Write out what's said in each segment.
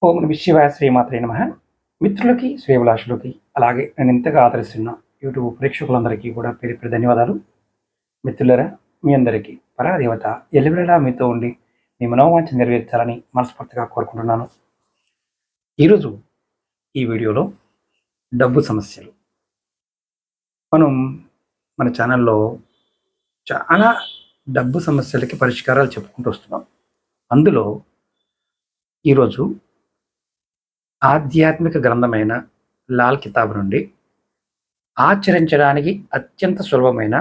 ఓం నమః శివాయ శ్రీమాత్రే నమః. మిత్రులకి, శ్రేయోభిలాషులకి, అలాగే నేను ఇంతగా ఆదరిస్తున్న యూట్యూబ్ ప్రేక్షకులందరికీ కూడా పేరు పేరు ధన్యవాదాలు. మిత్రులారా, మీ అందరికీ పరాదేవత ఎల్లవేళలా మీతో ఉండి మీ మనోవాంఛ నెరవేర్చాలని మనస్ఫూర్తిగా కోరుకుంటున్నాను. ఈరోజు ఈ వీడియోలో డబ్బు సమస్యలు. మనం మన ఛానల్లో చాలా డబ్బు సమస్యలకి పరిష్కారాలు చెప్పుకుంటూ వస్తున్నాం. అందులో ఈరోజు ఆధ్యాత్మిక గ్రంథమైన లాల్ కితాబ్ నుండి ఆచరించడానికి అత్యంత సులభమైన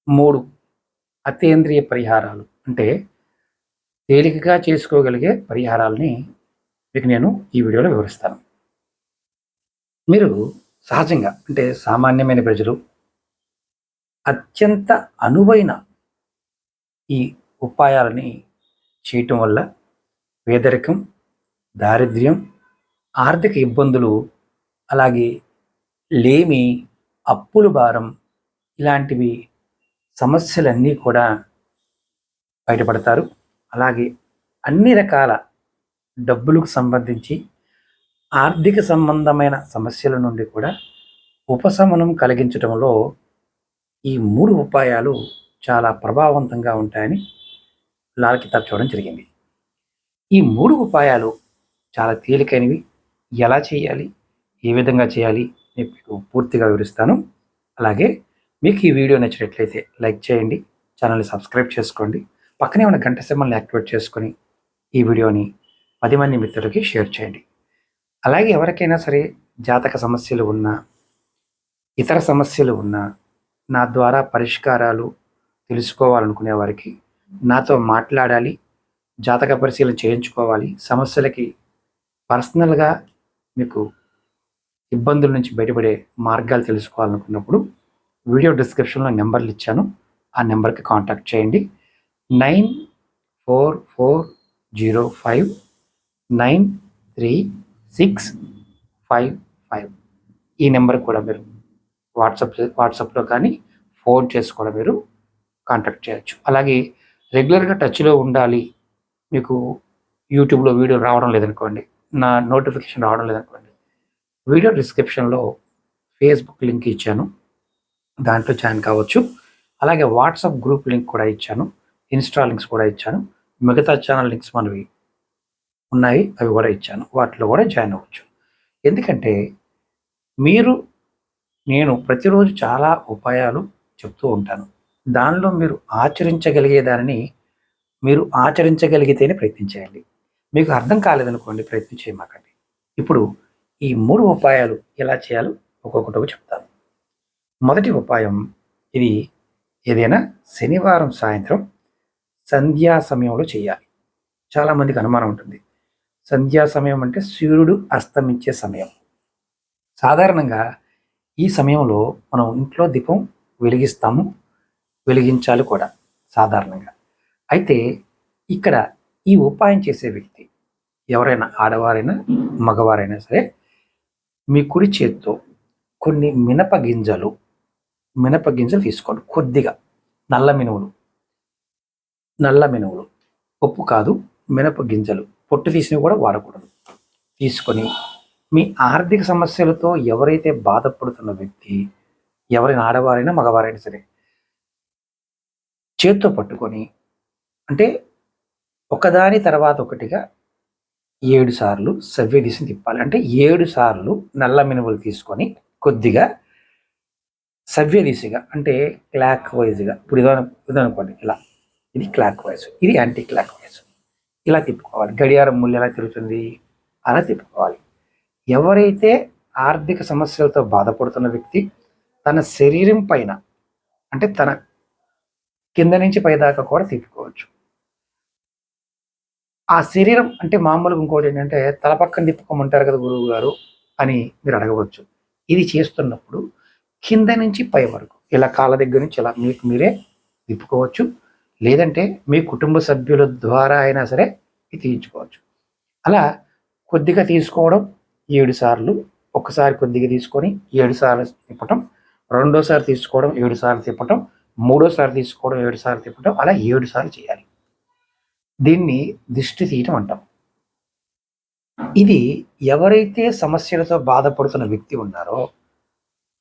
3 అతీంద్రియ పరిహారాలు, అంటే తేలికగా చేసుకోగలిగే పరిహారాలని మీకు నేను ఈ వీడియోలో వివరిస్తాను. మీరు సహజంగా, అంటే సామాన్యమైన ప్రజలు అత్యంత అనువైన ఈ ఉపాయాలని చేయటం వల్ల పేదరికం, దారిద్ర్యం, ఆర్థిక ఇబ్బందులు, అలాగే లేమి, అప్పుల భారం, ఇలాంటివి సమస్యలన్నీ కూడా బయటపడతారు. అలాగే అన్ని రకాల డబ్బులకు సంబంధించి ఆర్థిక సంబంధమైన సమస్యల నుండి కూడా ఉపశమనం కలిగించడంలో ఈ 3 ఉపాయాలు చాలా ప్రభావవంతంగా ఉంటాయని లాల్ కితాబ్ చూడడం జరిగింది. ఈ 3 ఉపాయాలు చాలా తేలికైనవి. ఎలా చేయాలి, ఏ విధంగా చేయాలి మీకు పూర్తిగా వివరిస్తాను. అలాగే మీకు ఈ వీడియో నచ్చినట్లయితే లైక్ చేయండి, ఛానల్ని సబ్స్క్రైబ్ చేసుకోండి, పక్కనే ఉన్న గంట సింబల్ని యాక్టివేట్ చేసుకొని ఈ వీడియోని 10 మంది మిత్రులకి షేర్ చేయండి. అలాగే ఎవరికైనా సరే జాతక సమస్యలు ఉన్నా, ఇతర సమస్యలు ఉన్నా, నా ద్వారా పరిష్కారాలు తెలుసుకోవాలనుకునే వారికి, నాతో మాట్లాడాలి, జాతక పరిశీలన చేయించుకోవాలి, సమస్యలకి పర్సనల్గా మీకు ఇబ్బందుల నుంచి బయటపడే మార్గాలు తెలుసుకోవాలనుకున్నప్పుడు వీడియో డిస్క్రిప్షన్లో నెంబర్లు ఇచ్చాను. ఆ నెంబర్కి కాంటాక్ట్ చేయండి. 9444059365. ఈ నెంబర్ కూడా మీరు వాట్సాప్లో కానీ ఫోన్ చేసి కూడా మీరు కాంటాక్ట్ చేయొచ్చు. అలాగే రెగ్యులర్గా టచ్లో ఉండాలి, మీకు యూట్యూబ్లో వీడియో రావడం లేదనుకోండి, నా నోటిఫికేషన్ రావడం లేదనుకోండి, వీడియో డిస్క్రిప్షన్లో ఫేస్బుక్ లింక్ ఇచ్చాను, దాంట్లో జాయిన్ కావచ్చు. అలాగే వాట్సాప్ గ్రూప్ లింక్ కూడా ఇచ్చాను, ఇన్స్టా లింక్స్ కూడా ఇచ్చాను, మిగతా ఛానల్ లింక్స్ మనవి ఉన్నాయి, అవి కూడా ఇచ్చాను, వాటిలో కూడా జాయిన్ అవ్వచ్చు. ఎందుకంటే నేను ప్రతిరోజు చాలా ఉపాయాలు చెప్తూ ఉంటాను. దానిలో మీరు ఆచరించగలిగే దానిని మీరు ఆచరించగలిగితేనే ప్రయత్నించేయండి. మీకు అర్థం కాలేదనుకోండి, ప్రయత్నం చేయమాకండి. ఇప్పుడు ఈ 3 ఉపాయాలు ఎలా చేయాలో ఒక్కొక్కటి చెప్తాను. మొదటి ఉపాయం, ఇది ఏదైనా శనివారం సాయంత్రం సంధ్యా సమయంలో చేయాలి. చాలామందికి అనుమానం ఉంటుంది, సంధ్యా సమయం అంటే సూర్యుడు అస్తమించే సమయం. సాధారణంగా ఈ సమయంలో మనం ఇంట్లో దీపం వెలిగించాలి కూడా సాధారణంగా. అయితే ఇక్కడ ఈ ఉపాయం చేసే వ్యక్తి ఎవరైనా, ఆడవారైనా మగవారైనా సరే, మీ కుడి చేత్తో కొన్ని మినప గింజలు తీసుకోండి. కొద్దిగా నల్ల మినువులు, పప్పు కాదు, మినప గింజలు, పొట్టు తీసినవి కూడా వాడకూడదు. తీసుకొని మీ ఆర్థిక సమస్యలతో ఎవరైతే బాధపడుతున్న వ్యక్తి, ఎవరైనా ఆడవారైనా మగవారైనా సరే, చేత్తో పట్టుకొని, అంటే ఒకదాని తర్వాత ఒకటిగా 7 సార్లు సవ్యదిశ తిప్పాలి. అంటే 7 సార్లు నల్ల మినుములు తీసుకొని కొద్దిగా సవ్యదిశగా, అంటే క్లాక్ వైజ్గా, ఇప్పుడు ఇదనుకోండి, ఇలా, ఇది క్లాక్ వైజ్, ఇది యాంటీ క్లాక్ వైజ్, ఇలా తిప్పుకోవాలి. గడియారం ముళ్ళు ఎలా తిరుగుతుంది అలా తిప్పుకోవాలి. ఎవరైతే ఆర్థిక సమస్యలతో బాధపడుతున్న వ్యక్తి తన శరీరం పైన, అంటే తన కింద నుంచి పైదాకా కూడా తిప్పుకోవచ్చు. ఆ శరీరం అంటే మామూలుగా ఇంకోటి ఏంటంటే, తల పక్కన తిప్పుకోమంటారు కదా గురువు గారు అని మీరు అడగవచ్చు. ఇది చేస్తున్నప్పుడు కింద నుంచి పై వరకు, ఇలా కాళ్ళ దగ్గర నుంచి ఇలా మీకు మీరే తిప్పుకోవచ్చు. లేదంటే మీ కుటుంబ సభ్యుల ద్వారా అయినా సరే ఇది తీయించుకోవచ్చు. అలా కొద్దిగా తీసుకోవడం 7 సార్లు, ఒకసారి కొద్దిగా తీసుకొని 7 సార్లు తిప్పటం, రెండోసారి తీసుకోవడం 7 సార్లు తిప్పటం, మూడోసారి తీసుకోవడం 7 సార్లు తిప్పటం, అలా 7 సార్లు చేయాలి. దీన్ని దిష్టి తీయటం అంటాం. ఇది ఎవరైతే సమస్యలతో బాధపడుతున్న వ్యక్తి ఉన్నారో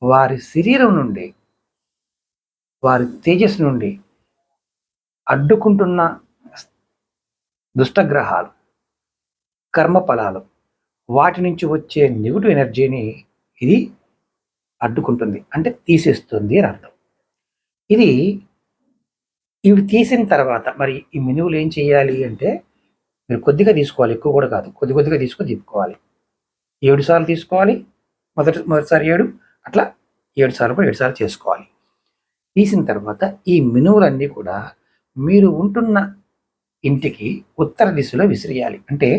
వారి శరీరం నుండి, వారి తేజస్సు నుండి అడ్డుకుంటున్న దుష్టగ్రహాలు, కర్మఫలాలు, వాటి నుంచి వచ్చే నెగెటివ్ ఎనర్జీని ఇది అడ్డుకుంటుంది. అంటే తీసేస్తుంది అని అర్థం. ఇది ఇవి తీసిన తర్వాత మరి ఈ మినువులు ఏం చేయాలి అంటే మీరు కొద్దిగా తీసుకోవాలి, ఎక్కువ కూడా కాదు. కొద్దిగా తీసుకొని తిప్పుకోవాలి. 7 సార్లు తీసుకోవాలి. మొదటిసారి 7, అట్లా 7 సార్లు కూడా 7 సార్లు చేసుకోవాలి. తీసిన తర్వాత ఈ మినువులన్నీ కూడా మీరు ఉంటున్న ఇంటికి ఉత్తర దిశలో విసిరేయాలి. అంటే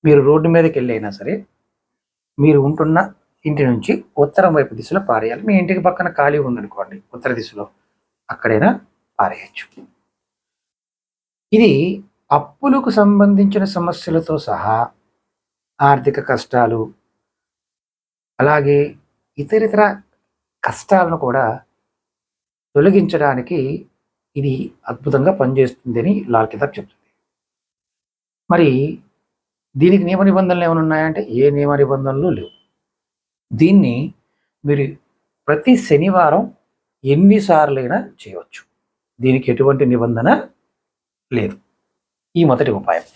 మీరు రోడ్డు మీదకి వెళ్ళైనా సరే మీరు ఉంటున్న ఇంటి నుంచి ఉత్తరం వైపు దిశలో పారేయాలి. మీ ఇంటికి పక్కన ఖాళీ ఉందనుకోండి ఉత్తర దిశలో, అక్కడైనా పారేయచ్చు. ఇది అప్పులకు సంబంధించిన సమస్యలతో సహా ఆర్థిక కష్టాలు, అలాగే ఇతరితర కష్టాలను కూడా తొలగించడానికి ఇది అద్భుతంగా పనిచేస్తుందని లాల్ కితాబ్ చెప్తుంది. మరి దీనికి నియమ నిబంధనలు ఏమైనా ఉన్నాయంటే ఏ నియమ నిబంధనలు లేవు. దీన్ని మీరు ప్రతి శనివారం ఎన్నిసార్లైనా చేయవచ్చు. దీనికి ఎటువంటి నిబంధన లేదు. ఈ మొదటి ఉపాయం.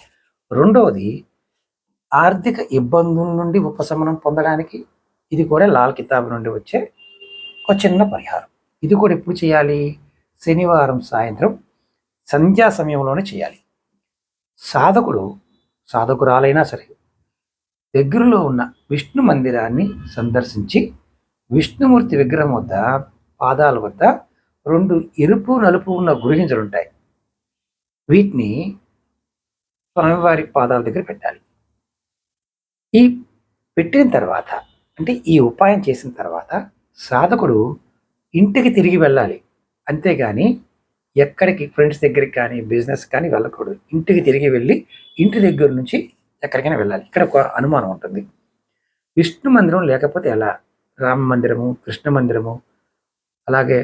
రెండవది, ఆర్థిక ఇబ్బందుల నుండి ఉపశమనం పొందడానికి ఇది కూడా లాల్ కితాబ్ నుండి వచ్చే ఒక చిన్న పరిహారం. ఇది కూడా ఎప్పుడు చేయాలి? శనివారం సాయంత్రం సంధ్యా సమయంలోనే చేయాలి. సాధకురాలైనా సరే దగ్గరలో ఉన్న విష్ణు మందిరాన్ని సందర్శించి విష్ణుమూర్తి విగ్రహం వద్ద పాదాల వద్ద 2 ఎరుపు నలుపు ఉన్న గురిగింజలు ఉంటాయి. వీటిని స్వామివారి పాదాల దగ్గర పెట్టాలి. ఈ పెట్టిన తర్వాత, అంటే ఈ ఉపాయం చేసిన తర్వాత సాధకుడు ఇంటికి తిరిగి వెళ్ళాలి. అంతేగాని ఎక్కడికి ఫ్రెండ్స్ దగ్గరికి కానీ బిజినెస్ కానీ వెళ్ళకూడదు. ఇంటికి తిరిగి వెళ్ళి ఇంటి దగ్గర నుంచి ఎక్కడికైనా వెళ్ళాలి. ఇక్కడ ఒక అనుమానం ఉంటుంది. విష్ణు మందిరం లేకపోతే ఎలా? రామ మందిరము, కృష్ణ మందిరము, అలాగే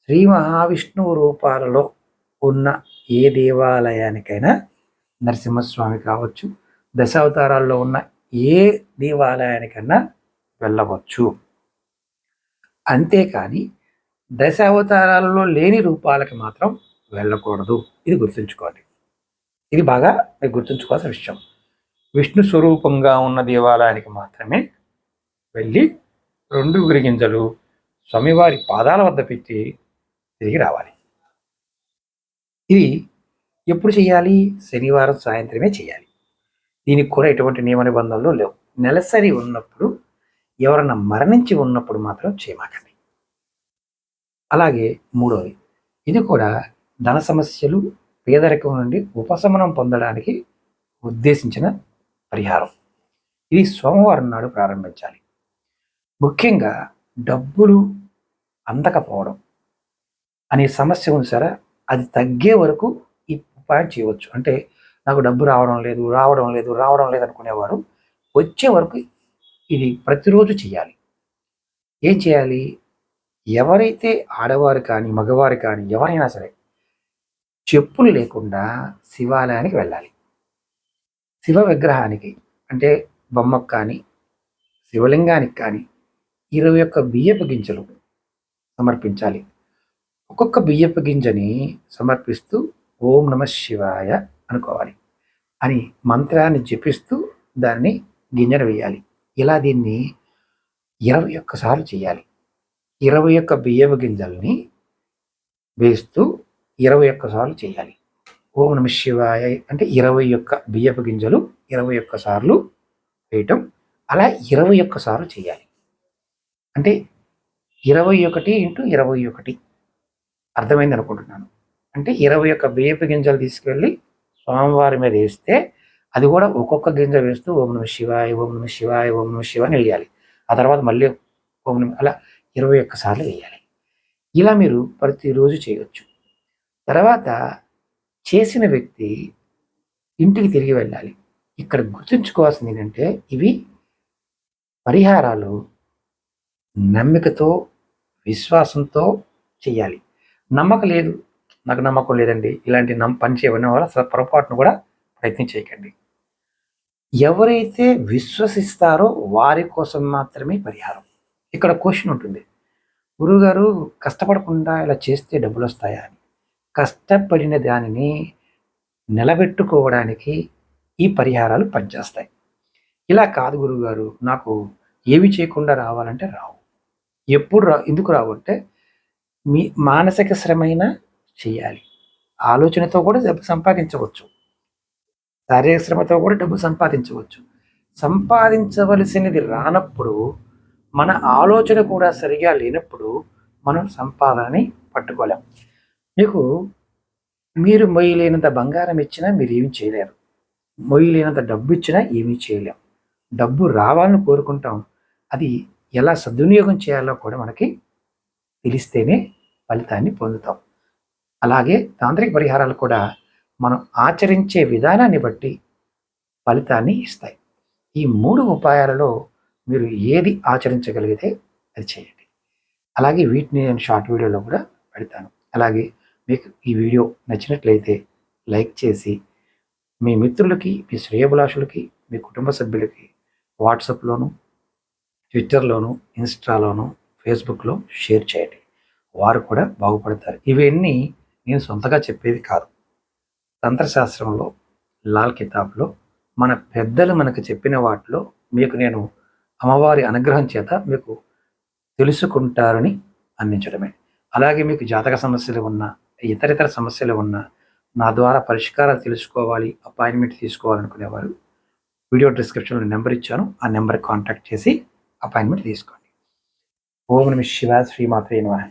శ్రీ మహావిష్ణువు రూపాలలో ఉన్న ఏ దేవాలయానికైనా, నరసింహస్వామి కావచ్చు, దశావతారాల్లో ఉన్న ఏ దేవాలయానికైనా వెళ్ళవచ్చు. అంతేకాని దశావతారాలలో లేని రూపాలకి మాత్రం వెళ్ళకూడదు. ఇది గుర్తుంచుకోండి. ఇది బాగా మీరు గుర్తుంచుకోవాల్సిన విషయం. విష్ణు స్వరూపంగా ఉన్న దేవాలయానికి మాత్రమే వెళ్ళి 2 గురిగింజలు స్వామివారి పాదాల వద్ద పెట్టి తిరిగి రావాలి. ఇది ఎప్పుడు చేయాలి? శనివారం సాయంత్రమే చేయాలి. దీనికి కూడా ఎటువంటి నియమ నిబంధనలు లేవు. నెలసరి ఉన్నప్పుడు, ఎవరన్నా మరణించి ఉన్నప్పుడు మాత్రం చేయమాకండి. అలాగే మూడవది, ఇది కూడా ధన సమస్యలు, పేదరికం నుండి ఉపశమనం పొందడానికి ఉద్దేశించిన పరిహారం. ఇది సోమవారం నాడు ప్రారంభించాలి. ముఖ్యంగా డబ్బులు అందకపోవడం అనే సమస్య ఉంది సరే, అది తగ్గే వరకు ఈ ఉపాయం చేయవచ్చు. అంటే నాకు డబ్బు రావడం లేదు అనుకునేవారు వచ్చే వరకు ఇది ప్రతిరోజు చేయాలి. ఏం చేయాలి? ఎవరైతే ఆడవారు కానీ మగవారు కానీ ఎవరైనా సరే చెప్పులు లేకుండా శివాలయానికి వెళ్ళాలి. శివ విగ్రహానికి, అంటే బొమ్మకు కానీ శివలింగానికి కానీ 21 బియ్యపు గింజలు సమర్పించాలి. ఒక్కొక్క బియ్యపు గింజని సమర్పిస్తూ ఓం నమ శివాయ అనుకోవాలి అని మంత్రాన్ని జపిస్తూ దాన్ని గింజను వేయాలి. ఇలా దీన్ని 21 సార్లు చేయాలి. 21 బియ్యపు గింజల్ని వేస్తూ 21 సార్లు చేయాలి. ఓం నమ శివాయ అంటే 21 బియ్యపు గింజలు 21 సార్లు వేయటం, అలా 21 సార్లు చేయాలి. అంటే 21 ఇంటూ 21 అర్థమైంది అనుకుంటున్నాను. అంటే 21 బియ్యపు గింజలు తీసుకెళ్ళి స్వామివారి మీద వేస్తే, అది కూడా ఒక్కొక్క గింజ వేస్తూ ఓం నమ శివాయ, ఓం నమ శివాయ, ఓం నమ శివాయ అని వేయాలి. ఆ తర్వాత మళ్ళీ ఓం నమ, అలా 21 సార్లు వేయాలి. ఇలా మీరు ప్రతిరోజు చేయవచ్చు. తర్వాత చేసిన వ్యక్తి ఇంటికి తిరిగి వెళ్ళాలి. ఇక్కడ గుర్తుంచుకోవాల్సింది ఏంటంటే, ఇవి పరిహారాలు నమ్మికతో, విశ్వాసంతో చేయాలి. నాకు నమ్మకం లేదండి, ఇలాంటి పని చేయడం వల్ల పొరపాటును కూడా ప్రయత్నం చేయకండి. ఎవరైతే విశ్వసిస్తారో వారి కోసం మాత్రమే పరిహారం. ఇక్కడ క్వెషన్ ఉంటుంది. గురువుగారు కష్టపడకుండా ఇలా చేస్తే డబ్బులొస్తాయా అని? కష్టపడిన దానిని నిలబెట్టుకోవడానికి ఈ పరిహారాలు పనిచేస్తాయి. ఇలా కాదు గురువుగారు, నాకు ఏమి చేయకుండా రావాలంటే రావు. ఎందుకు రావు అంటే, మీ మానసిక శ్రమైనా చేయాలి. ఆలోచనతో కూడా డబ్బు సంపాదించవచ్చు. శారీరక శ్రమతో కూడా డబ్బు సంపాదించవచ్చు. సంపాదించవలసినది రానప్పుడు, మన ఆలోచన కూడా సరిగా లేనప్పుడు మనం సంపాదనని పట్టుకోలేం. మీకు మీరు మొయ్యలేనంత బంగారం ఇచ్చినా మీరేమి చేయలేరు. మొయ్యలేనంత డబ్బు ఇచ్చినా ఏమీ చేయలేం. డబ్బు రావాలని కోరుకుంటాం. అది ఎలా సద్వినియోగం చేయాలో కూడా మనకి తెలిస్తేనే ఫలితాన్ని పొందుతాం. అలాగే తాంత్రిక పరిహారాలు కూడా మనం ఆచరించే విధానాన్ని బట్టి ఫలితాన్ని ఇస్తాయి. ఈ 3 ఉపాయాలలో మీరు ఏది ఆచరించగలిగితే అది చేయండి. అలాగే వీటిని నేను షార్ట్ వీడియోలో కూడా పెడతాను. అలాగే మీకు ఈ వీడియో నచ్చినట్లయితే లైక్ చేసి మీ మిత్రులకి, మీ శ్రేయోభిలాషులకి, మీ కుటుంబ సభ్యులకి వాట్సాప్‌లోను, ట్విట్టర్‌లోను, ఇన్‌స్టాలోను, ఫేస్‌బుక్‌లో షేర్ చేయండి. వారు కూడా బాగుపడతారు. ఇవన్నీ నేను సొంతగా చెప్పేవి కాదు. తంత్రశాస్త్రంలో, లాల్ కితాబ్‌లో మన పెద్దలు మనకు చెప్పిన వాటిలో మీకు నేను అమ్మవారి అనుగ్రహం చేత మీకు తెలుసుకుంటారని అందించడమే. అలాగే మీకు జాతక సమస్యలు ఉన్నా, ఇతరితర సమస్యలు ఉన్నా, నా ద్వారా పరిష్కారాలు తెలుసుకోవాలి, అపాయింట్మెంట్ తీసుకోవాలనుకునేవారు వీడియో డిస్క్రిప్షన్‌లో నెంబర్ ఇచ్చాను. ఆ నెంబర్‌కి కాంటాక్ట్ చేసి అపాయింట్మెంట్ తీసుకోండి. ఓం నమః శివాయ. శ్రీమాత్రే నమః.